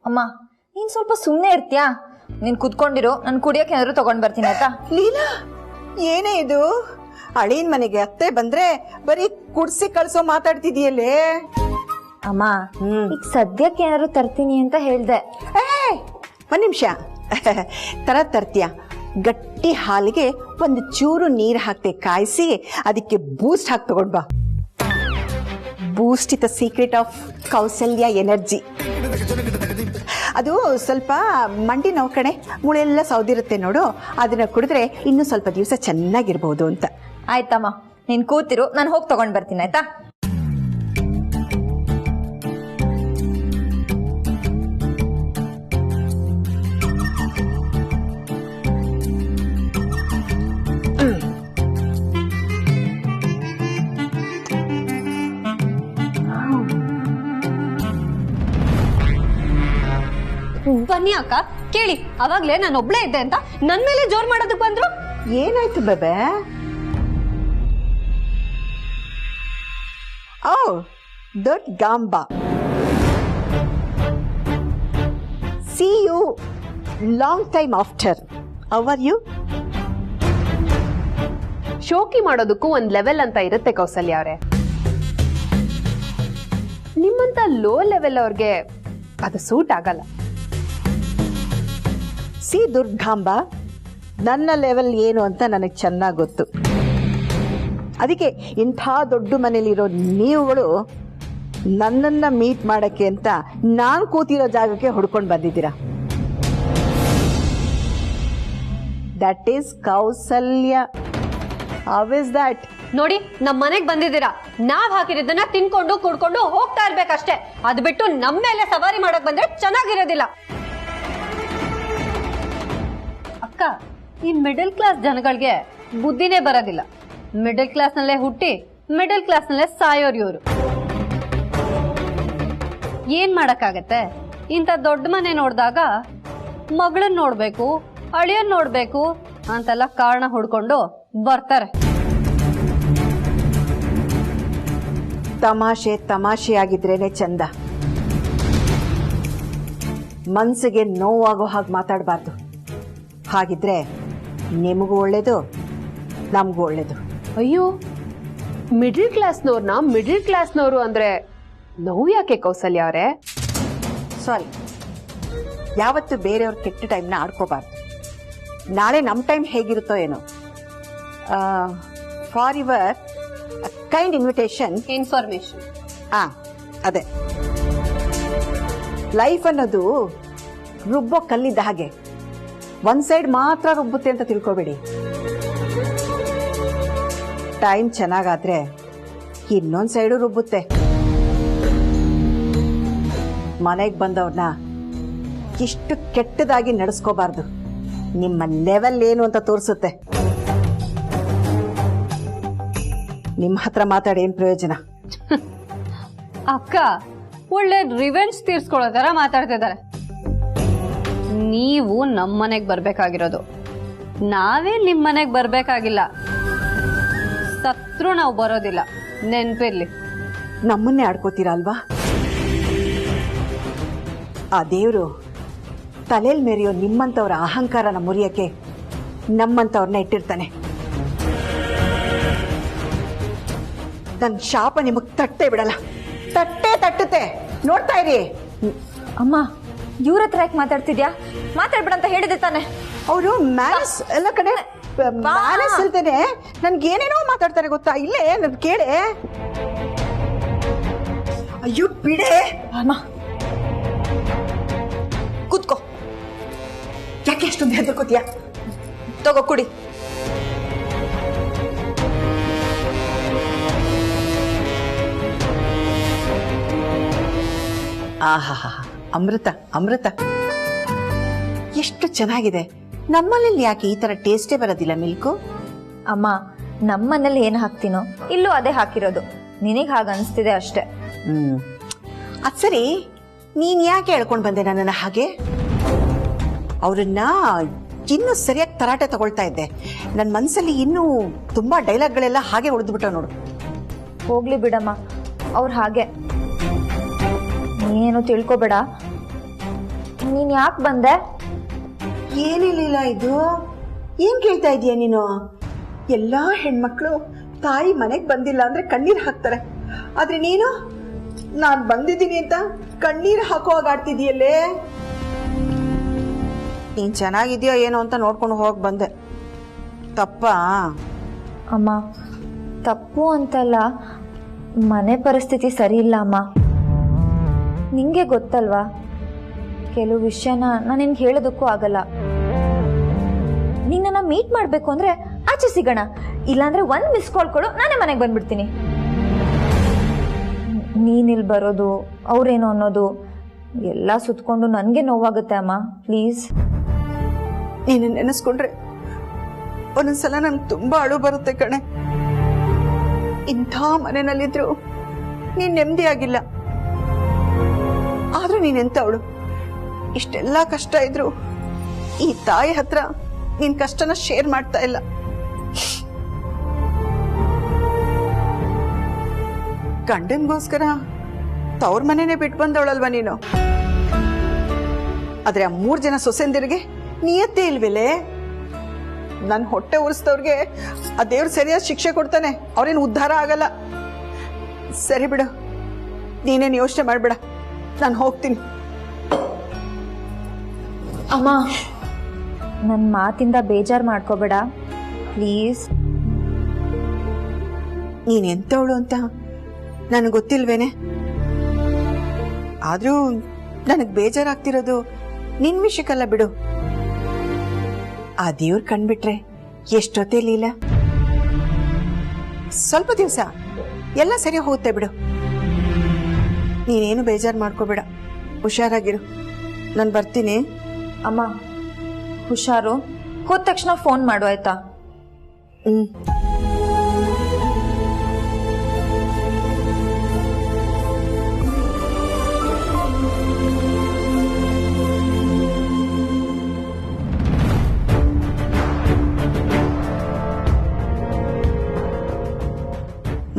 ಅಮ್ಮ ನೀನ್ ಸ್ವಲ್ಪ ಸುಮ್ಮನೆ ಇರ್ತೀಯಾ? ನೀನ್ ಕುತ್ಕೊಂಡಿರೋ, ನಾನು ಕುಡಿಯೋಕೆ ಏನಾದ್ರು ತಗೊಂಡ್ ಬರ್ತೀನಿ ಆಯ್ತಾ? ಲೀಲಾ, ಏನೇ ಇದು? ಅಳಿಯನ್ ಮನೆಗೆ ಅತ್ತೆ ಬಂದ್ರೆ ಬರೀ ಕುಡ್ಸಿ ಕಳ್ಸೋ ಮಾತಾಡ್ತಿದೀಯಲ್ಲೇ. ಅಮ್ಮ ಈಗ ಸದ್ಯಕ್ಕೆ ಏನಾದ್ರು ತರ್ತೀನಿ ಅಂತ ಹೇಳ್ದೆ. ಒಂದ್ ನಿಮಿಷ ತರ್ತೀಯ? ಗಟ್ಟಿ ಹಾಲಿಗೆ ಒಂದು ಚೂರು ನೀರು ಹಾಕ್ತೆ ಕಾಯಿಸಿ ಅದಕ್ಕೆ ಬೂಸ್ಟ್ ಹಾಕಿ ತಗೊಂಡ್ ಬಾ. Boost is the secret of Kausalya energy. ಅದು ಸ್ವಲ್ಪ ಮಂಡಿ ನೋವು ಕಣೆ, ಮುಳೆಲ್ಲ ಸೌದಿರುತ್ತೆ ನೋಡು, ಅದನ್ನ ಕುಡಿದ್ರೆ ಇನ್ನೂ ಸ್ವಲ್ಪ ದಿವಸ ಚೆನ್ನಾಗಿರ್ಬೋದು ಅಂತ. ಆಯ್ತಮ್ಮ, ನೀನ್ ಕೂತಿರು, ನಾನು ಹೋಗಿ ತಗೊಂಡ್ ಬರ್ತೀನಿ ಆಯ್ತಾ? ಬನ್ನಿ ಅಕ್ಕ, ಕೇಳಿ. ಅವಾಗ್ಲೇ ನಾನು ಒಬ್ಳೇ ಇದ್ದೆ ಅಂತ ನನ್ ಮೇಲೆ ಜೋರ್ ಮಾಡೋದಕ್ ಬಂದ್ರು. ಏನಾಯ್ತು ಬೇಬೆ? ಓ ದೊಡ್ಡ ಗಾಂಬಾ, see you long time after. How are you? ಶೋಕಿ ಮಾಡೋದಕ್ಕೂ ಒಂದ್ ಲೆವೆಲ್ ಅಂತ ಇರುತ್ತೆ ಕೌಸಲ್ಯ ಅವರೇ. ನಿಮ್ಮಂತ ಲೋ ಲೆವೆಲ್ ಅವ್ರಿಗೆ ಅದು ಸೂಟ್ ಆಗಲ್ಲ. ಸಿ ದುರ್ಗಾಂಬ, ನನ್ನ ಲೆವೆಲ್ ಏನು ಅಂತ ನನಗೆ ಚೆನ್ನಾಗಿ ಗೊತ್ತು. ಅದಕ್ಕೆ ಇಂಥ ದೊಡ್ಡ ಮನೇಲಿರೋ ನೀವುಗಳು ನನ್ನನ್ನ ಮೀಟ್ ಮಾಡಕ್ಕೆ ಅಂತ ನಾನು ಕೂತಿರೋ ಜಾಗಕ್ಕೆ ಹುಡ್ಕೊಂಡು ಬಂದಿದ್ದೀರಾ. That is Kausalya. How is that? ನೋಡಿ, ನಮ್ ಮನೆಗ್ ಬಂದಿದ್ದೀರಾ, ನಾವ್ ಹಾಕಿರೋದನ್ನ ತಿನ್ಕೊಂಡು ಕುಡ್ಕೊಂಡು ಹೋಗ್ತಾ ಇರ್ಬೇಕಷ್ಟೇ. ಅದ್ ಬಿಟ್ಟು ನಮ್ ಮೇಲೆ ಸವಾರಿ ಮಾಡಕ್ ಬಂದ್ರೆ ಚೆನ್ನಾಗಿರೋದಿಲ್ಲ. ಅಕ್ಕ, ಈ ಮಿಡಲ್ ಕ್ಲಾಸ್ ಜನಗಳಿಗೆ ಬುದ್ಧಿನೇ ಬರೋದಿಲ್ಲ. ಮಿಡಲ್ ಕ್ಲಾಸ್ ನಲ್ಲೇ ಹುಟ್ಟಿ ಮಿಡಲ್ ಕ್ಲಾಸ್ ನಲ್ಲೇ ಸಾಯೋರು ಇವರು. ಏನ್ ಮಾಡಕ್ಕಾಗತ್ತೆ? ಇಂಥ ದೊಡ್ಡ ಮನೆ ನೋಡಿದಾಗ ಮಗಳನ್ ನೋಡ್ಬೇಕು, ಅಳಿಯನ್ ನೋಡ್ಬೇಕು ಅಂತೆಲ್ಲ ಕಾರಣ ಹುಡ್ಕೊಂಡು ಬರ್ತಾರೆ. ತಮಾಷೆ ತಮಾಷೆ ಆಗಿದ್ರೇನೆ ಚಂದ. ಮನ್ಸಿಗೆ ನೋವಾಗೋ ಹಾಗೆ ಮಾತಾಡಬಾರ್ದು. ಹಾಗಿದ್ರೆ ನಿಮಗೂ ಒಳ್ಳೇದು, ನಮಗೂ ಒಳ್ಳೇದು. ಅಯ್ಯೋ, ಮಿಡಲ್ ಕ್ಲಾಸ್ನವ್ರನ್ನ ಮಿಡಲ್ ಕ್ಲಾಸ್ನವರು ಅಂದ್ರೆ ನೋವು ಯಾಕೆ ಕೌಸಲ್ಯ ಅವರೇ? ಸಾರಿ, ಯಾವತ್ತು ಬೇರೆಯವ್ರ ಕೆಟ್ಟ ಟೈಮ್ನ ಆಡ್ಕೋಬಾರ್ದು. ನಾಳೆ ನಮ್ಮ ಟೈಮ್ ಹೇಗಿರುತ್ತೋ ಏನೋ. For your kind invitation, information. ಅದೇ, ಲೈಫ್ ಅನ್ನೋದು ರುಬ್ಬೋ ಕಲ್ಲಿದ್ದ ಹಾಗೆ, ಒಂದ್ ಸೈಡ್ ಮಾತ್ರ ರುಬ್ಬುತ್ತೆ ಅಂತ ತಿಳ್ಕೊಬೇಡಿ. ಟೈಮ್ ಚೆನ್ನಾಗಾದ್ರೆ ಇನ್ನೊಂದ್ ಸೈಡು ರುಬ್ಬುತ್ತೆ. ಮನೆಗೆ ಬಂದವ್ರನ್ನ ಇಷ್ಟು ಕೆಟ್ಟದಾಗಿ ನಡೆಸ್ಕೋಬಾರ್ದು. ನಿಮ್ಮ ಲೆವೆಲ್ ಏನು ಅಂತ ತೋರಿಸುತ್ತೆ. ನಿಮ್ಮ ಹತ್ರ ಮಾತಾಡಿ ಏನ್ ಪ್ರಯೋಜನ? ಅಕ್ಕ, ಒಳ್ಳೆ ರಿವೆಂಜ್ ತೀರ್ಸ್ಕೊಳ್ಳೋ ತರ ಮಾತಾಡ್ತಿದ್ದಾರೆ. ನೀವು ನಮ್ಮ ಮನೆಗ್ ಬರ್ಬೇಕಾಗಿರೋದು, ನಾವೇ ನಿಮ್ ಮನೆಗ್ ಬರ್ಬೇಕಾಗಿಲ್ಲ. ಸತ್ರು ನಾವು ಬರೋದಿಲ್ಲ, ನೆನ್ಪಿರ್ಲಿ. ನಮ್ಮನ್ನೇ ಆಡ್ಕೋತೀರಾ ಅಲ್ವಾ? ಆ ದೇವ್ರು ತಲೆಲ್ ಮೇರಿಯೋ ನಿಮ್ಮಂತವ್ರ ಅಹಂಕಾರನ ಮುರಿಯಕ್ಕೆ ನಮ್ಮಂತವ್ರನ್ನ ಇಟ್ಟಿರ್ತಾನೆ. ನನ್ ಶಾಪ ನಿಮಗ್ ತಟ್ಟೆ ಬಿಡಲ್ಲ, ತಟ್ಟುತ್ತೆ. ನೋಡ್ತಾ ಇರಿ. ಅಮ್ಮ, ಇವ್ರ ಹತ್ರ ಯಾಕೆ ಮಾತಾಡ್ತಿದ್ಯಾ? ಮಾತಾಡ್ಬೇಡ ಅಂತ ಹೇಳಿದೆ ತಾನೆ. ಅವರು ಮ್ಯಾನಸ್ ಎಲ್ಲ ಕಡೆ ಮ್ಯಾನಸ್ ಇಲ್ದೇನೆ ನನ್ಗೇನೇನೋ ಮಾತಾಡ್ತಾರೆ ಗೊತ್ತಾ? ಇಲ್ಲೇ ನನ್ ಕೇಳೆ. ಅಯ್ಯೋ ಬಿಡೆ ಅಮ್ಮ, ಕೂತ್ಕೋ. ಯಾಕೆ ಅಷ್ಟೊಂದು ಹೆದರ್ಕೋತೀಯ? ತಗೋ ಕುಡಿ. ಆಹಾ, ಅಮೃತ ಅಮೃತ, ಎಷ್ಟು ಚೆನ್ನಾಗಿದೆ. ನಮ್ಮಲ್ಲಿ ಯಾಕೆ ಈ ತರ ಟೇಸ್ಟೇ ಬರೋದಿಲ್ಲ ಮಿಲ್ಕು? ಅಮ್ಮ, ನಮ್ಮನೇಲಿ ಏನ್ ಹಾಕ್ತೀನೋ ಇಲ್ಲೂ ಅದೇ ಹಾಕಿರೋದು. ನಿನಗ್ ಹಾಗ ಅನ್ಸ್ತಿದೆ ಅಷ್ಟೇ. ಅದ್ ಸರಿ, ನೀನ್ ಯಾಕೆ ಹೇಳ್ಕೊಂಡ್ ಬಂದೆ ನನ್ನನ್ನ ಹಾಗೆ? ಅವ್ರನ್ನ ಇನ್ನೂ ಸರಿಯಾಗಿ ತರಾಟೆ ತಗೊಳ್ತಾ ಇದ್ದೆ. ನನ್ನ ಮನ್ಸಲ್ಲಿ ಇನ್ನೂ ತುಂಬಾ ಡೈಲಾಗ್ಗಳೆಲ್ಲ ಹಾಗೆ ಉಳಿದ್ಬಿಟ್ಟ ನೋಡು. ಹೋಗ್ಲಿ ಬಿಡಮ್ಮ, ಅವ್ರು ಹಾಗೆ. ನೀನೇನು ತಿಳ್ಕೊಬೇಡ. ನೀನ್ ಯಾಕೆ ಬಂದೆ? ಏನಿಲ್ಲ ಇದು. ಏನ್ ಕೇಳ್ತಾ ಇದೀಯ ನೀನು? ಎಲ್ಲಾ ಹೆಣ್ಮಕ್ಳು ತಾಯಿ ಮನೆಗ್ ಬಂದಿಲ್ಲ ಅಂದ್ರೆ ಕಣ್ಣೀರ್ ಹಾಕ್ತಾರೆ, ಆದ್ರೆ ನೀನು ನಾನ್ ಬಂದಿದ್ದೀನಿ ಅಂತ ಕಣ್ಣೀರ್ ಹಾಕುವಾಗ ಆಡ್ತಿದೀಯಲ್ಲೇ. ನೀನ್ ಚೆನ್ನಾಗಿದ್ಯಾ ಏನೋ ಅಂತ ನೋಡ್ಕೊಂಡು ಹೋಗ್ ಬಂದೆ. ತಪ್ಪಾ? ಅಮ್ಮ, ತಪ್ಪು ಅಂತಲ್ಲ, ಮನೆ ಪರಿಸ್ಥಿತಿ ಸರಿ ಇಲ್ಲ ಅಮ್ಮ. ನಿಂಗೆ ಗೊತ್ತಲ್ವಾ, ಕೆಲವು ವಿಷಯನ ನಾನು ನಿನ್ಗೆ ಹೇಳೋದಕ್ಕೂ ಆಗಲ್ಲ. ನಿನ್ನನ್ನು ಮೀಟ್ ಮಾಡಬೇಕು ಅಂದ್ರೆ ಆಚೆ ಸಿಗೋಣ, ಇಲ್ಲಾಂದ್ರೆ ಒಂದು ಮಿಸ್ ಕಾಲ್ ಕೊಡು, ನಾನೇ ಮನೆಗೆ ಬಂದ್ಬಿಡ್ತೀನಿ. ನೀನಿಲ್ಲಿ ಬರೋದು, ಅವ್ರೇನು ಅನ್ನೋದು ಎಲ್ಲ ಸುತ್ಕೊಂಡು ನನಗೆ ನೋವಾಗುತ್ತೆ ಅಮ್ಮ. ಪ್ಲೀಸ್. ನೀನು ನೆನೆಸ್ಕೊಂಡ್ರೆ ಒಂದೊಂದ್ಸಲ ನನ್ಗೆ ತುಂಬಾ ಅಳು ಬರುತ್ತೆ ಕಣೆ. ಇಂಥ ಮನೆಯಲ್ಲಿದ್ರು ನೀನ್ ನೆಮ್ಮದಿಯಾಗಿಲ್ಲ, ಆದ್ರೂ ನೀನೆಂತವಳು. ಇಷ್ಟೆಲ್ಲಾ ಕಷ್ಟ ಇದ್ರು ಈ ತಾಯಿ ಹತ್ರ ನಿನ್ ಕಷ್ಟನ ಶೇರ್ ಮಾಡ್ತಾ ಇಲ್ಲ. ಗಂಡನ್ಗೋಸ್ಕರ ತವ್ರ ಮನೆನೇ ಬಿಟ್ಟು ಬಂದವಳಲ್ವಾ ನೀನು? ಆದ್ರೆ ಆ 3 ಜನ ಸೊಸೆಂದಿರಿಗೆ ನಿಯತ್ತೇ ಇಲ್ವೇಲೆ? ನನ್ ಹೊಟ್ಟೆ ಉರಿಸಿದವ್ರಿಗೆ ಆ ದೇವ್ರು ಸರಿಯಾದ ಶಿಕ್ಷೆ ಕೊಡ್ತಾನೆ, ಅವ್ರೇನು ಉದ್ಧಾರ ಆಗಲ್ಲ. ಸರಿ ಬಿಡು, ನೀನೇನು ಯೋಚನೆ ಮಾಡ್ಬೇಡ, ನಾನು ಹೋಗ್ತೀನಿ. ಅಮ್ಮ, ನನ್ನ ಮಾತಿಂದ ಬೇಜಾರು ಮಾಡ್ಕೋಬೇಡ ಪ್ಲೀಸ್. ನೀನ್ ಎಂತವಳು ಅಂತ ನನಗೆ ಗೊತ್ತಿಲ್ವೇನೆ? ಆದ್ರೂ ನನಗ್ ಬೇಜಾರಾಗ್ತಿರೋದು ನಿನ್ ವಿಷಯಕ್ಕಲ್ಲ ಬಿಡು. ಆ ದೇವ್ರ ಕಣ್ಬಿಟ್ರೆ ಎಷ್ಟೊತ್ತೇ ಲೀಲ. ಸ್ವಲ್ಪ ದಿವಸ ಎಲ್ಲ ಸರಿ ಹೋಗುತ್ತೆ ಬಿಡು. ನೀನೇನು ಬೇಜಾರು ಮಾಡ್ಕೋಬೇಡ, ಹುಷಾರಾಗಿರು. ನಾನು ಬರ್ತೀನಿ. ಅಮ್ಮ ಹುಷಾರು, ಹೋದ ತಕ್ಷಣ ಫೋನ್ ಮಾಡು ಆಯ್ತಾ?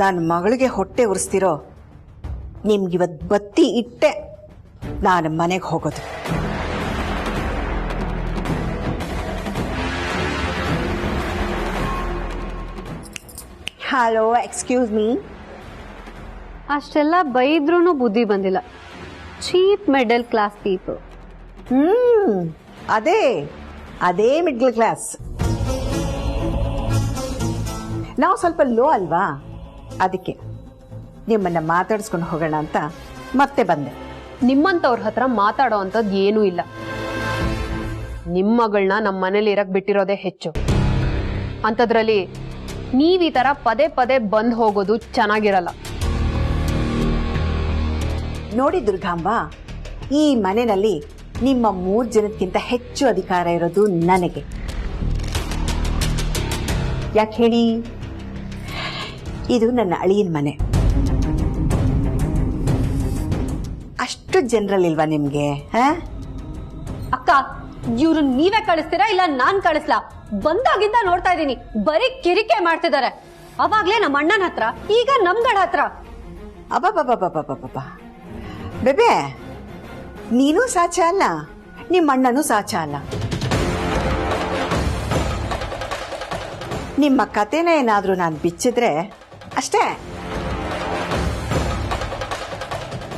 ನಾನು ಮಗಳಿಗೆ ಹೊಟ್ಟೆ ಉರಿಸ್ತಿರೋ ನಿಮ್ಗಿವತ್ ಬತ್ತಿ ಇಟ್ಟೆ ನಾನು ಮನೆಗೆ ಹೋಗೋದು. Hello, excuse me. ಅಷ್ಟೆಲ್ಲ ಬೈದ್ರೂ ಬುದ್ಧಿ ಬಂದಿಲ್ಲ. Cheap middle class people. ಅದೇ ಮಿಡ್ಲ್ ಕ್ಲಾಸ್. ನಾವು ಸ್ವಲ್ಪ ಲೋ ಅಲ್ವಾ, ಅದಕ್ಕೆ ನಿಮ್ಮನ್ನ ಮಾತಾಡಿಸ್ಕೊಂಡು ಹೋಗೋಣ ಅಂತ ಮತ್ತೆ ಬಂದೆ. ನಿಮ್ಮಂತವ್ರ ಹತ್ರ ಮಾತಾಡೋ ಅಂಥದ್ದು ಏನೂ ಇಲ್ಲ. ನಿಮ್ಮ ಮಗಳನ್ನ ನಮ್ಮ ಮನೇಲಿ ಇರಕ್ ಬಿಟ್ಟಿರೋದೇ ಹೆಚ್ಚು. ಅಂಥದ್ರಲ್ಲಿ ನೀವ್ ಈ ತರ ಪದೇ ಪದೇ ಬಂದ್ ಹೋಗೋದು ಚೆನ್ನಾಗಿರಲ್ಲ. ನೋಡಿ ದುರ್ಗಾಂಬ, ಈ ಮನೆಯಲ್ಲಿ ನಿಮ್ಮ 3 ಜನಕ್ಕಿಂತ ಹೆಚ್ಚು ಅಧಿಕಾರ ಇರೋದು ನನಗೆ. ಯಾಕೆ ಹೇಳಿ? ಇದು ನನ್ನ ಅಳಿಯನ ಮನೆ. ಅಷ್ಟು ಜನರಲ್ಲಿಲ್ವಾ ನಿಮ್ಗೆ? ಅಕ್ಕ, ಇವ್ರು ನೀವೇ ಕಳಿಸ್ತೀರಾ ಇಲ್ಲ ನಾನ್ ಕಳಿಸ್ಲಾ? ಬಂದಾಗಿಂದ ನೋಡ್ತಾ ಇದೀನಿ, ಬರೀ ಕಿರಿಕೆ ಮಾಡ್ತಿದ್ದಾರೆ. ಅವಾಗ್ಲೇ ನಮ್ಮ ಅಣ್ಣನ ಹತ್ರ, ಈಗ ನಮ್ಗಡ ಹತ್ರ. ಅಬ್ಬಬ್ಬಬ್ಬಬ್ಬಬ್ಬಬ್ಬ, ಬೇಬೆ ನೀನು ಸಾಚ ಅಲ್ಲ, ನಿಮ್ಮ ಅಣ್ಣನೂ ಸಾಚ ಅಲ್ಲ. ನಿಮ್ಮ ಕತೆನ ಏನಾದ್ರೂ ನಾನು ಬಿಚ್ಚಿದ್ರೆ ಅಷ್ಟೇ.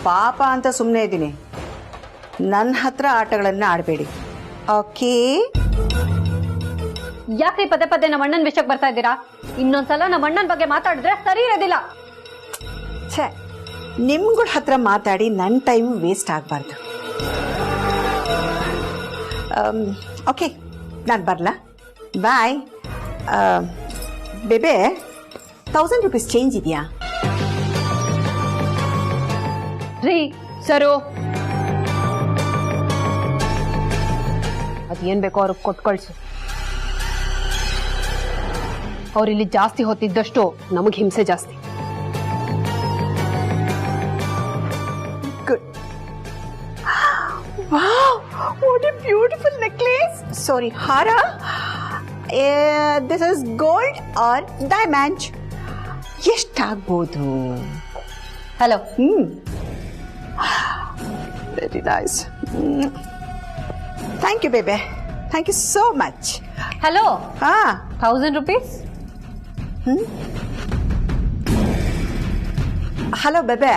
ಪಾಪ ಅಂತ ಸುಮ್ಮನೆ ಇದ್ದೀನಿ. ನನ್ನ ಹತ್ರ ಆಟಗಳನ್ನ ಆಡಬೇಡಿ, ಓಕೆ? ಯಾಕ್ರಿ ಪದೇ ಪದೇ ನಮ್ಮ ಅಣ್ಣನ ವಿಷಯಕ್ಕೆ ಬರ್ತಾ ಇದ್ದೀರಾ? ಇನ್ನೊಂದ್ಸಲ ನಮ್ಮ ಅಣ್ಣನ ಬಗ್ಗೆ ಮಾತಾಡಿದ್ರೆ ಸರಿ ಇರೋದಿಲ್ಲ. ಛೇ, ನಿಮ್ಗಳ ಹತ್ರ ಮಾತಾಡಿ ನನ್ನ ಟೈಮ್ ವೇಸ್ಟ್ ಆಗಬಾರ್ದು. ಓಕೆ, ನಾನು ಬರಲಾ? ಬಾಯ್. ಬೇಬೆ, 1000 ರೂಪೀಸ್ ಚೇಂಜ್ ಇದೆಯಾ? ರೀ ಸರು, ಅದೇನ್ ಬೇಕೋ ಅವ್ರಿಗೆ ಕೊಟ್ಟು ಕಳ್ಸು. ಅವ್ರಿಲ್ಲಿ ಜಾಸ್ತಿ ಹೊತ್ತಿದ್ದಷ್ಟು ನಮಗ್ ಹಿಂಸೆ ಜಾಸ್ತಿ. Good. Wow, what a beautiful necklace. Sorry, hara. This is gold or diamond. ಎಷ್ಟಾಗ್ಬೋದು? Hello. Very nice. Thank you babe, thank you so much. Hello, ಹಾ 1000 rupees. Hello babe,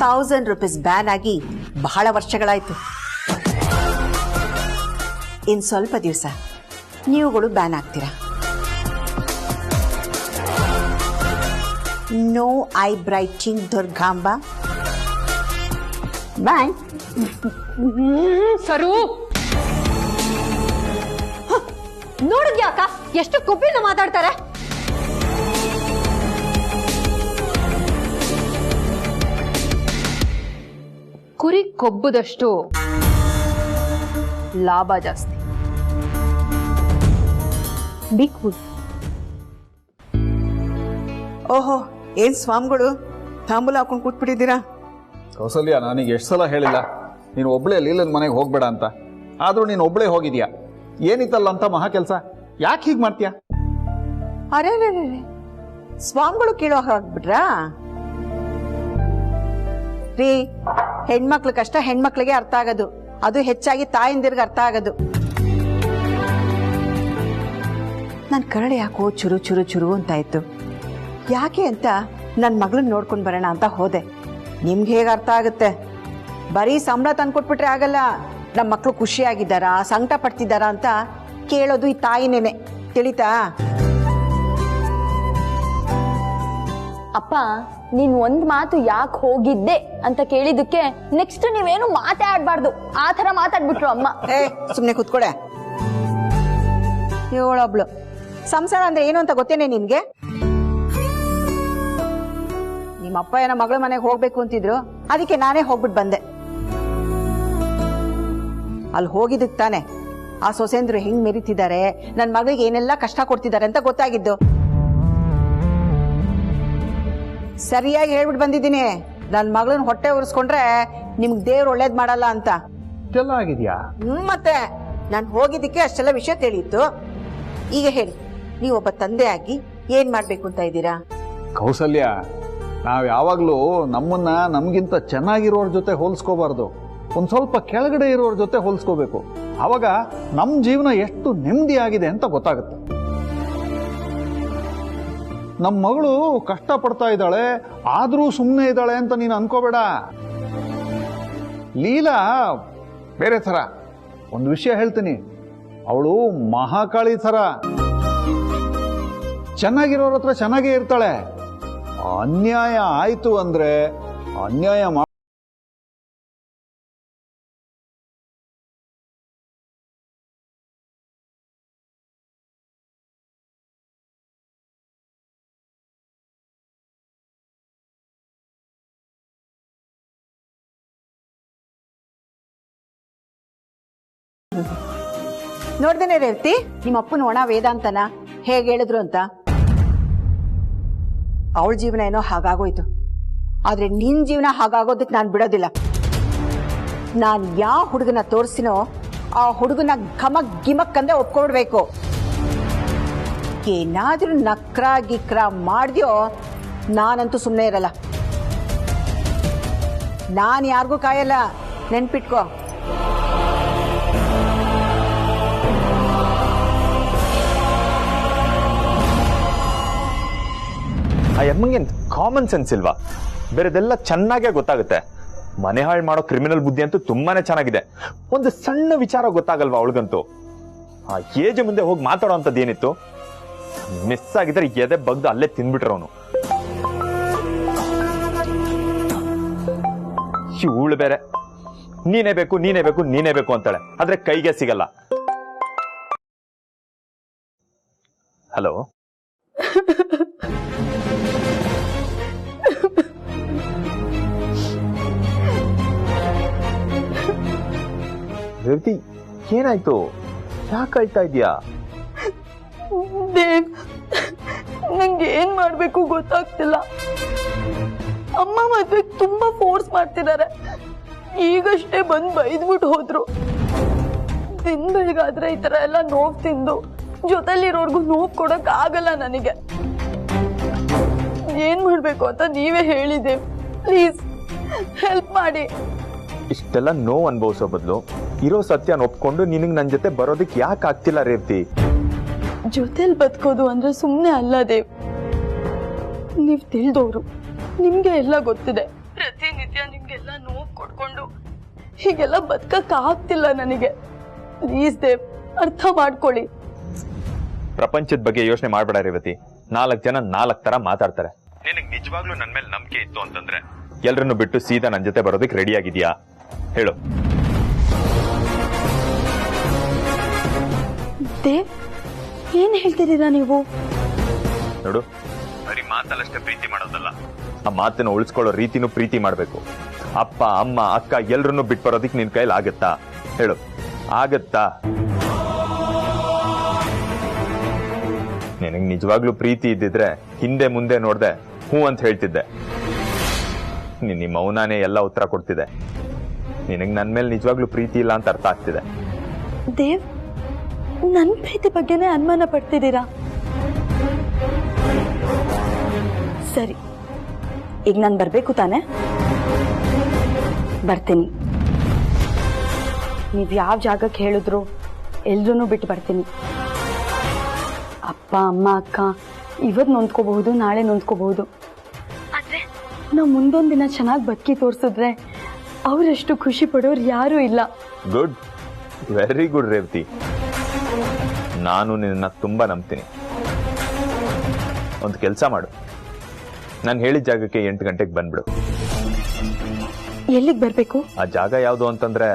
1000 rupees ban ಆಗಿ ಬಹಳ ವರ್ಷಗಳಾಯ್ತು. ಇನ್ ಸ್ವಲ್ಪ ದಿವಸ ನೀವುಗಳು ಬ್ಯಾನ್ ಆಗ್ತೀರಾ. ನೋ ಐ ಬ್ರೈಟಿಂಗ್ ದುರ್ಗಾಂಬ. ಬಾಯ್. ಸರು, ನೋಡಿದ್ಯಾ ಅಕ್ಕ, ಎಷ್ಟು ಕೊಬ್ಬಿನ ಮಾತಾಡ್ತಾರೆ. ಕುರಿ ಕೊಬ್ಬುದಷ್ಟು ಲಾಭ ಜಾಸ್ತಿ. Big good. ಓಹೋ, ಏನ್ ಸ್ವಾಮಿಗಳು ತಾಂಬೂಲ ಹಾಕೊಂಡು ಕೂತ್ಬಿಟ್ಟಿದ್ದೀರಾ? ಕೌಸಲ್ಯ, ನಾನೀಗ ಎಷ್ಟು ಸಲ ಹೇಳಿಲ್ಲ ನೀನು ಒಬ್ಳೆ ಲೀಲನ್ ಮನೆಗೆ ಹೋಗ್ಬೇಡ ಅಂತ. ಆದ್ರೂ ನೀನು ಒಬ್ಳೆ ಹೋಗಿದ್ಯಾ. ಏನಿತ್ತಲ್ಲ ಅಂತ ಮಹಾ ಕೆಲಸ, ಯಾಕೆ ಹೀಗೆ ಮಾಡ್ತೀಯಾ? ಅರೇ ಸ್ವಾಮಿಗಳು ಕೇಳೋ ಹಾಕ್ಬಿಟ್ರಾ? ರೀ, ಹೆಣ್ಮಕ್ಳ ಕಷ್ಟ ಹೆಣ್ಮಕ್ಳಿಗೆ ಅರ್ಥ ಆಗೋದು, ಅದು ಹೆಚ್ಚಾಗಿ ತಾಯಿಂದಿರ್ಗೆ ಅರ್ಥ ಆಗೋದು. ನನ್ನ ಕರಳು ಯಾಕೋ ಚುರು ಚುರು ಚುರು ಅಂತಾಯ್ತು. ಯಾಕೆ ಅಂತ ನನ್ನ ಮಗಳನ್ನ ನೋಡ್ಕೊಂಡು ಬರೋಣ ಅಂತ ಹೋದೆ. ನಿಮ್ಗೆ ಹೇಗೆ ಅರ್ಥ ಆಗುತ್ತೆ? ಬರೀ ಸಂಬಳ ತಂದ್ಕೊಟ್ಬಿಟ್ರೆ ಆಗಲ್ಲ. ನಮ್ಮ ಮಕ್ಕಳು ಖುಷಿಯಾಗಿದ್ದಾರಾ, ಸಂಕಟ ಪಡ್ತಿದ್ದಾರಾ ಅಂತ ಕೇಳೋದು ಈ ತಾಯಿನೇನೆ, ತಿಳಿತಾ? ಅಪ್ಪ, ನೀನ್ ಒಂದ್ ಮಾತು ಯಾಕೆ ಹೋಗಿದ್ದೆ ಅಂತ ಕೇಳಿದಕ್ಕೆ ನೆಕ್ಸ್ಟ್ ನೀವೇನು ಮಾತೇ ಆಡ್ಬಾರ್ದು. ಆ ತರ ಮಾತಾಡ್ಬಿಟ್ರು ಅಮ್ಮ. ಏ, ಸುಮ್ನೆ ಕೂತ್ಕೊಡೆ. ಇವಳೊಬ್ಳು ಸಂಸಾರ ಅಂದ್ರೆ ಏನು ಅಂತ ಗೊತ್ತೇನೆ ನಿನ್ಗೆ? ನಿಮ್ಮ ಅಪ್ಪ ಏನೋ ಮಗಳ ಮನೆಗೆ ಹೋಗ್ಬೇಕು ಅಂತಿದ್ರು, ಅದಕ್ಕೆ ನಾನೇ ಹೋಗ್ಬಿಟ್ಟು ಬಂದೆ. ಅಲ್ಲಿ ಹೋಗಿದ್ದಕ್ಕೆ ತಾನೆ ಆ ಸೊಸೆಂದ್ರು ಹೆಂಗ್ ಮೆರಿತಿದ್ದಾರೆ, ನನ್ನ ಮಗಳಿಗೆ ಏನೆಲ್ಲ ಕಷ್ಟ ಕೊಡ್ತಿದ್ದಾರೆ ಅಂತ ಗೊತ್ತಾಗಿದ್ದು. ಸರಿಯಾಗಿ ಹೇಳ್ಬಿಟ್ಟು ಬಂದಿದ್ದೀನಿ, ನನ್ನ ಮಗಳನ್ನ ಹೊಟ್ಟೆ ಉರಿಸ್ಕೊಂಡ್ರೆ ನಿಮ್ಗೆ ದೇವ್ರು ಒಳ್ಳೇದ್ ಮಾಡಲ್ಲ ಅಂತ. ಇದೆಲ್ಲ ಆಗಿದ್ಯಾ? ಮತ್ತೆ ನಾನು ಹೋಗಿದ್ದಕ್ಕೆ ಅಷ್ಟೆಲ್ಲ ವಿಷಯ ತಿಳಿಯಿತು. ಈಗ ಹೇಳಿ, ನೀವೊಬ್ಬ ತಂದೆ ಆಗಿ ಏನ್ ಮಾಡ್ಬೇಕು ಅಂತ ಇದ್ದೀರಾ? ಕೌಸಲ್ಯ, ನಾವು ಯಾವಾಗಲೂ ನಮ್ಮನ್ನ ನಮಗಿಂತ ಚೆನ್ನಾಗಿರೋರ ಜೊತೆ ಹೋಲಿಸ್ಕೋಬಾರ್ದು. ಒಂದು ಸ್ವಲ್ಪ ಕೆಳಗಡೆ ಇರೋರ ಜೊತೆ ಹೋಲಿಸ್ಕೋಬೇಕು. ಆವಾಗ ನಮ್ಮ ಜೀವನ ಎಷ್ಟು ನೆಮ್ಮದಿ ಆಗಿದೆ ಅಂತ ಗೊತ್ತಾಗುತ್ತೆ. ನಮ್ಮ ಮಗಳು ಕಷ್ಟ ಪಡ್ತಾ ಇದ್ದಾಳೆ, ಆದ್ರೂ ಸುಮ್ಮನೆ ಇದ್ದಾಳೆ ಅಂತ ನೀನು ಅನ್ಕೋಬೇಡ. ಲೀಲಾ ಬೇರೆ ಥರ. ಒಂದು ವಿಷಯ ಹೇಳ್ತೀನಿ, ಅವಳು ಮಹಾಕಾಳಿ ಥರ. ಚೆನ್ನಾಗಿರೋರ ಹತ್ರ ಚೆನ್ನಾಗೇ ಇರ್ತಾಳೆ. ಅನ್ಯಾಯ ಆಯ್ತು ಅಂದ್ರೆ ಅನ್ಯಾಯ ನೋಡ್ದೇನೆ ರೇವತಿ, ನಿಮ್ಮ ಅಪ್ಪನ ಒಣ ವೇದಾಂತನ ಹೇಗೆ ಹೇಳಿದ್ರು ಅಂತ. ಅವಳ ಜೀವನ ಏನೋ ಹಾಗಾಗೋಯ್ತು, ಆದ್ರೆ ನಿನ್ ಜೀವನ ಹಾಗಾಗೋದಕ್ಕೆ ನಾನು ಬಿಡೋದಿಲ್ಲ. ನಾನ್ ಯಾವ ಹುಡುಗನ ತೋರಿಸಿನೋ ಆ ಹುಡುಗನ ಘಮಕ್ ಗಿಮಕ್ ಅಂದ್ರೆ ಒಪ್ಕೊಡ್ಬೇಕು. ಏನಾದ್ರೂ ನಕ್ರ ಗಿಕ್ರ ಮಾಡ್ದ್ಯೋ ನಾನಂತೂ ಸುಮ್ಮನೆ ಇರಲ್ಲ. ನಾನು ಯಾರಿಗೂ ಕಾಯಲ್ಲ, ನೆನ್ಪಿಟ್ಕೋ. ಆ ಯಮ್ಮಂಗೇನ್ ಕಾಮನ್ ಸೆನ್ಸ್ ಇಲ್ವಾ? ಬೇರೆದೆಲ್ಲ ಚೆನ್ನಾಗೇ ಗೊತ್ತಾಗುತ್ತೆ. ಮನೆ ಹಾಳು ಮಾಡೋ ಕ್ರಿಮಿನಲ್ ಬುದ್ಧಿ ಅಂತೂ ತುಂಬಾನೇ ಚೆನ್ನಾಗಿದೆ. ಒಂದು ಸಣ್ಣ ವಿಚಾರ ಗೊತ್ತಾಗಲ್ವಾ ಅವಳಿಗಂತೂ? ಆ ಏಜ್ ಮುಂದೆ ಹೋಗಿ ಮಾತಾಡೋ ಅಂತದ್ದು ಏನಿತ್ತು? ಮಿಸ್ ಆಗಿದ್ರೆ ಎದೆ ಬಗ್ದು ಅಲ್ಲೇ ತಿನ್ಬಿಟ್ರವನು. ಇವಳು ಬೇರೆ ನೀನೇ ಬೇಕು ನೀನೇ ಬೇಕು ನೀನೇ ಬೇಕು ಅಂತಾಳೆ, ಆದ್ರೆ ಕೈಗೆ ಸಿಗಲ್ಲ. ಹಲೋ, ರೇವತಿ, ಏನಾಯ್ತು? ಯಾಕೆ ಅಳ್ತಾ ಇದೀಯಾ? ದೇವ್, ನಂಗೆ ಏನ್ ಮಾಡ್ಬೇಕು ಗೊತ್ತಾಗ್ತಿಲ್ಲ. ಅಮ್ಮ ಮದ್ವೆಗೆ ತುಂಬಾ ಫೋರ್ಸ್ ಮಾಡ್ತಿದ್ದಾರೆ. ಈಗಷ್ಟೇ ಬಂದ್ ಬೈದ್ಬಿಟ್ಟು ಹೋದ್ರು. ದಿನ ಬೆಳಗಾದ್ರೆ ಈ ತರ ಎಲ್ಲ ನೋವು ತಿಂದು ಜೊತೆಲಿರೋರ್ಗು ನೋವು ಕೊಡಕ್ ಆಗಲ್ಲ ನನಗೆ. ಏನ್ ಮಾಡ್ಬೇಕು ಅಂತ ನೀವೇ ಹೇಳಿದೆ. ಪ್ಲೀಸ್ ಹೆಲ್ಪ್ ಮಾಡಿ. ಇಷ್ಟೆಲ್ಲ ನೋವು ಅನುಭವಿಸೋ ಬದಲು ಇರೋ ಸತ್ಯನ ಒಪ್ಕೊಂಡು ನಿನಗೆ ನನ್ನ ಜೊತೆ ಬರೋದಕ್ಕೆ ಯಾಕೆ ಆಗ್ತಿಲ್ಲ ರೇವತಿ? ಜೊತೆಲಿ ಬದುಕೋದು ಅಂದ್ರೆ ಸುಮ್ಮನೆ ಅಲ್ಲ ದೇವ್. ನೀವ್ ತಿಳಿದವ್ರು, ನಿಮ್ಗೆ ಎಲ್ಲ ಗೊತ್ತಿದೆ. ಪ್ರತಿನಿತ್ಯ ನಿಮ್ಗೆಲ್ಲ ನೋವು ಕೊಡ್ಕೊಂಡು ಹೀಗೆಲ್ಲ ಬದುಕಕ್ ಆಗ್ತಿಲ್ಲ ನನಗೆ. ಪ್ಲೀಸ್ ದೇವ್, ಅರ್ಥ ಮಾಡ್ಕೊಳ್ಳಿ. ಪ್ರಪಂಚದ ಬಗ್ಗೆ ಯೋಚನೆ ಮಾಡ್ಬೇಡ ರೇವತಿ. 4 ಜನ 4 ತರ ಮಾತಾಡ್ತಾರೆ. ನಿನಗೆ ನಿಜವಾಗ್ಲೂ ನನ್ನ ಮೇಲೆ ನಂಬಿಕೆ ಇತ್ತು ಅಂತಂದ್ರೆ ಎಲ್ರನ್ನು ಬಿಟ್ಟು ಸೀದಾ ನನ್ನ ಜೊತೆ ಬರೋದಕ್ಕೆ ರೆಡಿ ಆಗಿದ್ಯಾ ಹೇಳು? ದೇವ್, ಏನ್ ಹೇಳ್ತಿದ್ದೀರಾ ನೀವು? ನೋಡು, ಬರೀ ಮಾತಲ್ಲಷ್ಟೇ ಪ್ರೀತಿ ಮಾಡೋದಲ್ಲ, ಆ ಮಾತನ್ನ ಉಳಿಸ್ಕೊಳ್ಳೋ ರೀತಿನೂ ಪ್ರೀತಿ ಮಾಡ್ಬೇಕು. ಅಪ್ಪ ಅಮ್ಮ ಅಕ್ಕ ಎಲ್ರನ್ನೂ ಬಿಟ್ಟು ಬರೋದಕ್ಕೆ ನಿನ್ ಕೈಲಿ ಆಗತ್ತಾ ಹೇಳು? ಆಗತ್ತಾ? ನಿನಗೆ ನಿಜವಾಗ್ಲೂ ಪ್ರೀತಿ ಇದ್ದಿದ್ರೆ ಹಿಂದೆ ಮುಂದೆ ನೋಡ್ದೆ ಹೂ ಅಂತ ಹೇಳ್ತಿದ್ದೆ. ನಿಮ್ಮ ಮೌನಾನೇ ಎಲ್ಲ ಉತ್ತರ ಕೊಡ್ತಿದೆ. ನಿನಗೆ ನನ್ ಮೇಲೆ ನಿಜವಾಗ್ಲೂ ಪ್ರೀತಿ ಇಲ್ಲ ಅಂತ ಅರ್ಥ ಆಗ್ತಿದೆ. ದೇವ್, ನನ್ ಪ್ರೀತಿ ಬಗ್ಗೆನೇ ಅನುಮಾನ ಪಡ್ತಿದ್ದೀರಾ? ಸರಿ, ಈಗ ನಾನು ಬರ್ಬೇಕು ತಾನೆ? ಬರ್ತೀನಿ. ನೀವ್ ಯಾವ ಜಾಗಕ್ಕೆ ಹೇಳಿದ್ರು ಎಲ್ರೂ ಬಿಟ್ಟು ಬರ್ತೀನಿ. ಅಪ್ಪ ಅಮ್ಮ ಅಕ್ಕ ಇವತ್ತು ನೊಂದ್ಕೋಬಹುದು, ನಾಳೆ ನೊಂದ್ಕೋಬಹುದು. ಆದ್ರೆ ನಾವು ಮುಂದೊಂದು ದಿನ ಚೆನ್ನಾಗಿ ಬದುಕಿ ತೋರಿಸಿದ್ರೆ ಅವರಷ್ಟು ಖುಷಿ ಪಡೋರು ಯಾರೂ ಇಲ್ಲ. Good, very good Revathi. ನಾನು ನಿನ್ನ ತುಂಬಾ ನಂಬ್ತೀನಿ. ಒಂದು ಕೆಲಸ ಮಾಡು, ನಾನು ಹೇಳಿದ ಜಾಗಕ್ಕೆ 8 ಗಂಟೆಗೆ ಬಂದ್ಬಿಡು. ಎಲ್ಲಿಗೆ ಬರ್ಬೇಕು? ಆ ಜಾಗ ಯಾವುದು ಅಂತಂದ್ರೆ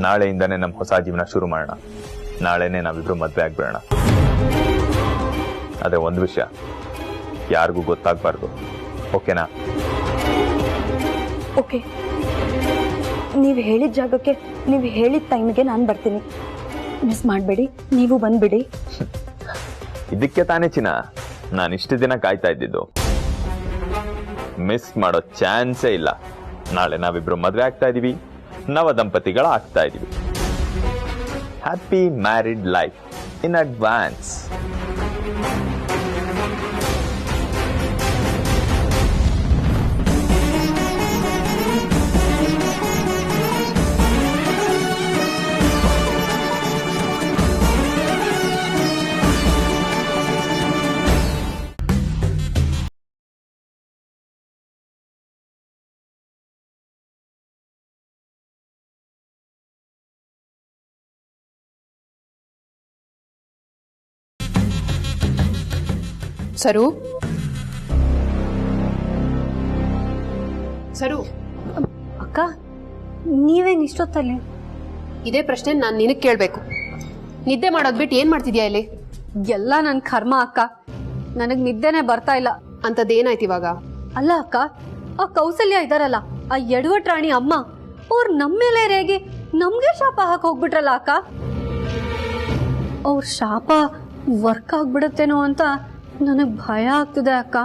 ನಾಳೆಯಿಂದಾನೇ ನಮ್ಮ ಹೊಸ ಜೀವನ ಶುರು ಮಾಡೋಣ. ನಾಳೆನೆ ನಾವಿಬ್ರು ಮದ್ವೆ ಆಗ್ಬಿಡೋಣ. ಅದೇ ಒಂದು ವಿಷಯ, ಯಾರಿಗೂ ಗೊತ್ತಾಗ್ಬಾರ್ದು. ಓಕೆನಾ? ಓಕೆ. ನೀವು ಹೇಳಿದ ಜಾಗಕ್ಕೆ ನೀವು ಹೇಳಿದ ಟೈಮ್ಗೆ ನಾನು ಬರ್ತೀನಿ. ಮಿಸ್ ಮಾಡಬೇಡಿ, ನೀವು ಬಂದ್ಬಿಡಿ. ಇದಕ್ಕೆ ತಾನೇ ಚಿನ್ನ ನಾನು ಇಷ್ಟು ದಿನ ಕಾಯ್ತಾ ಇದ್ದಿದ್ದು. ಮಿಸ್ ಮಾಡೋ ಚಾನ್ಸೇ ಇಲ್ಲ. ನಾಳೆ ನಾವಿಬ್ರು ಮದ್ವೆ ಆಗ್ತಾ ಇದೀವಿ, ನವ ದಂಪತಿಗಳ ಆಗ್ತಾ ಇದೀವಿ. Happy married life in advance. ಸರು, ಸರು, ಅಕ್ಕ, ನೀವೇನ್ ಇಷ್ಟೊತ್ತಲ್ಲಿ? ಇದೇ ಪ್ರಶ್ನೆ ನಾನು ನಿನಗೆ ಕೇಳಬೇಕು. ನಿದ್ದೆ ಮಾಡೋದ್ ಬಿಟ್ಟು ಏನ್ ಮಾಡ್ತಿದ್ಯಾ ಇಲ್ಲಿ? ಎಲ್ಲ ನನ್ ಕರ್ಮ ಅಕ್ಕ. ನನಗ್ ನಿದ್ದೆನೆ ಬರ್ತಾ ಇಲ್ಲ. ಅಂತದೇನಾಯ್ತು ಇವಾಗ? ಅಲ್ಲ ಅಕ್ಕ, ಆ ಕೌಸಲ್ಯ ಇದಾರಲ್ಲ, ಆ ಎಡವಟ್ ರಾಣಿ ಅಮ್ಮ, ಅವ್ರು ನಮ್ಮೇಲೆ ರೇಗಿ ನಮ್ಗೆ ಶಾಪ ಹಾಕಿ ಹೋಗ್ಬಿಟ್ರಲ್ಲ ಅಕ್ಕ. ಅವ್ರ ಶಾಪ ವರ್ಕ್ ಆಗ್ಬಿಡತ್ತೇನೋ ಅಂತ ನನಗ್ ಭಯ ಆಗ್ತಿದೆ ಅಕ್ಕ.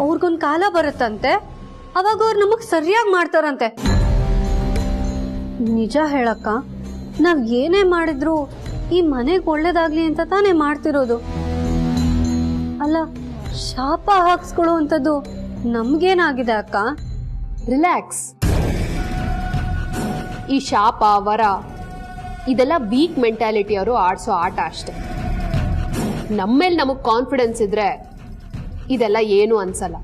ಅವ್ರಿಗೊಂದ್ ಕಾಲ ಬರುತ್ತಂತೆ, ಅವಾಗ ಅವ್ರು ನಮಗ್ ಸರಿಯಾಗಿ ಮಾಡ್ತಾರಂತೆ. ನಿಜ ಹೇಳಕ್ಕ, ನಾವ್ ಏನೇ ಮಾಡಿದ್ರು ಈ ಮನೆಗ್ ಒಳ್ಳೇದಾಗ್ಲಿ ಅಂತ ತಾನೇ ಮಾಡ್ತಿರೋದು. ಅಲ್ಲ, ಶಾಪ ಹಾಕ್ಸ್ಕೊಳ್ಳೋ ಅಂತದ್ದು ನಮ್ಗೇನಾಗಿದೆ ಅಕ್ಕ? ರಿಲ್ಯಾಕ್ಸ್. ಈ ಶಾಪ ವರ ಇದೆಲ್ಲ ವೀಕ್ ಮೆಂಟಾಲಿಟಿ ಅವರು ಆಡ್ಸೋ ಆಟ ಅಷ್ಟೆ. ನಮ್ಮೇಲೆ ನಮಗ್ ಕಾನ್ಫಿಡೆನ್ಸ್ ಇದ್ರೆ ಇದೆಲ್ಲ ಏನು ಅನ್ಸಲ್ಲ.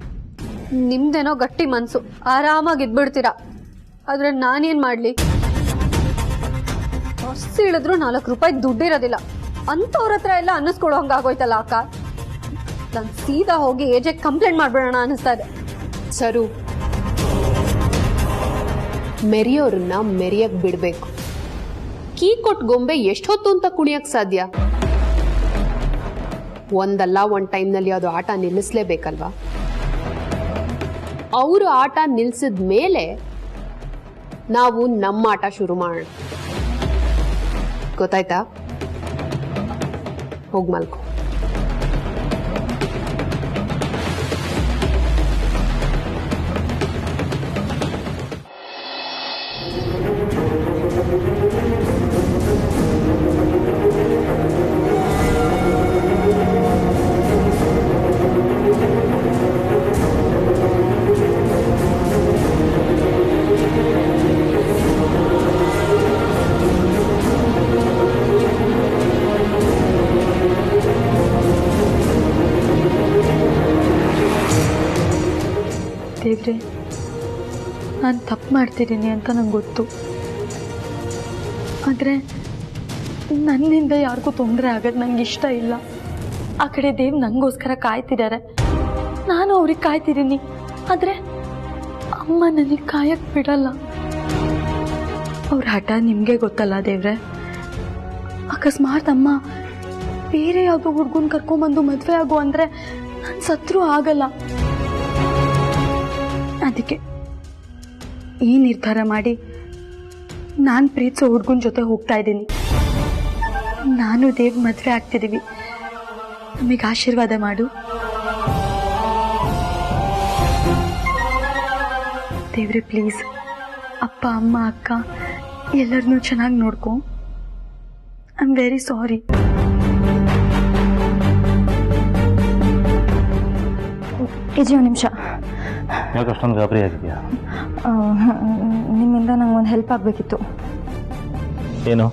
ನಿಮ್ದೇನೋ ಗಟ್ಟಿ ಮನ್ಸು, ಆರಾಮಾಗಿ ಇದ್ಬಿಡ್ತೀರಾ. ಆದ್ರೆ ನಾನೇನ್ ಮಾಡ್ಲಿ? ಬಸ್ ಇಳಿದ್ರು 4 ರೂಪಾಯಿ ದುಡ್ಡಿರೋದಿಲ್ಲ. ಅಂತವ್ರ ಹತ್ರ ಎಲ್ಲ ಅನ್ನಿಸ್ಕೊಳೋ ಹಂಗಾಗೋಯ್ತಲ್ಲ ಅಕ್ಕ. ನಾನ್ ಸೀದಾ ಹೋಗಿ ಏಜೆಗೆ ಕಂಪ್ಲೇಂಟ್ ಮಾಡ್ಬಿಡೋಣ ಅನಿಸ್ತಾ ಇದೆ. ಸರು, ಮೆರಿಯೋರನ್ನ ಮೆರಿಯಕ್ ಬಿಡ್ಬೇಕು. ಕೀ ಕೊಟ್ ಗೊಂಬೆ ಎಷ್ಟೊತ್ತು ಅಂತ ಕುಣಿಯಕ್ ಸಾಧ್ಯ? ಒಂದಲ್ಲ ಒಂದ್ ಟೈಮ್ನಲ್ಲಿ ಅದು ಆಟ ನಿಲ್ಲಿಸ್ಲೇಬೇಕಲ್ವಾ? ಅವರು ಆಟ ನಿಲ್ಸಿದ ಮೇಲೆ ನಾವು ನಮ್ಮ ಆಟ ಶುರು ಮಾಡೋಣ. ಗೊತ್ತಾಯ್ತಾ? ಹೋಗ್ ಮಲ್ಕೋ. ನಾನು ತಪ್ಪು ಮಾಡ್ತಿದ್ದೀನಿ ಅಂತ ನಂಗೆ ಗೊತ್ತು. ಆದರೆ ನನ್ನಿಂದ ಯಾರಿಗೂ ತೊಂದರೆ ಆಗೋದು ನಂಗೆ ಇಷ್ಟ ಇಲ್ಲ. ಆ ಕಡೆ ದೇವ್ ನನಗೋಸ್ಕರ ಕಾಯ್ತಿದ್ದಾರೆ, ನಾನು ಅವ್ರಿಗೆ ಕಾಯ್ತಿದ್ದೀನಿ. ಆದರೆ ಅಮ್ಮ ನನಗೆ ಕಾಯಕ್ಕೆ ಬಿಡಲ್ಲ. ಅವ್ರ ಹಠ ನಿಮಗೆ ಗೊತ್ತಲ್ಲ ದೇವ್ರೆ. ಅಕಸ್ಮಾತ್ ಅಮ್ಮ ಬೇರೆ ಯಾವುದೋ ಹುಡುಗನ ಕರ್ಕೊಂಬಂದು ಮದುವೆ ಆಗು ಅಂದರೆ ನಾನು ಸತ್ರೂ ಆಗಲ್ಲ. ಅದಕ್ಕೆ ಈ ನಿರ್ಧಾರ ಮಾಡಿ ನಾನು ಪ್ರೀತಿಸೋ ಹುಡುಗನ ಜೊತೆ ಹೋಗ್ತಾ ಇದ್ದೀನಿ. ನಾನು ದೇವ್ ಮದುವೆ ಆಗ್ತಿದ್ದೀವಿ. ನಮಗೆ ಆಶೀರ್ವಾದ ಮಾಡು ದೇವ್ರೆ, ಪ್ಲೀಸ್. ಅಪ್ಪ ಅಮ್ಮ ಅಕ್ಕ ಎಲ್ಲರನ್ನೂ ಚೆನ್ನಾಗಿ ನೋಡ್ಕೊ. I am very sorry. ಇಜಿ ಒಂದು ನಿಮಿಷ. ಯಾಕೆ ಅಷ್ಟೊಂದು ಗಾಬರಿ ಆಗಿದೆಯಾ? ನಿಮ್ಮಿಂದ ನಂಗೊಂದು ಹೆಲ್ಪ್ ಆಗಬೇಕಿತ್ತು. ಏನು?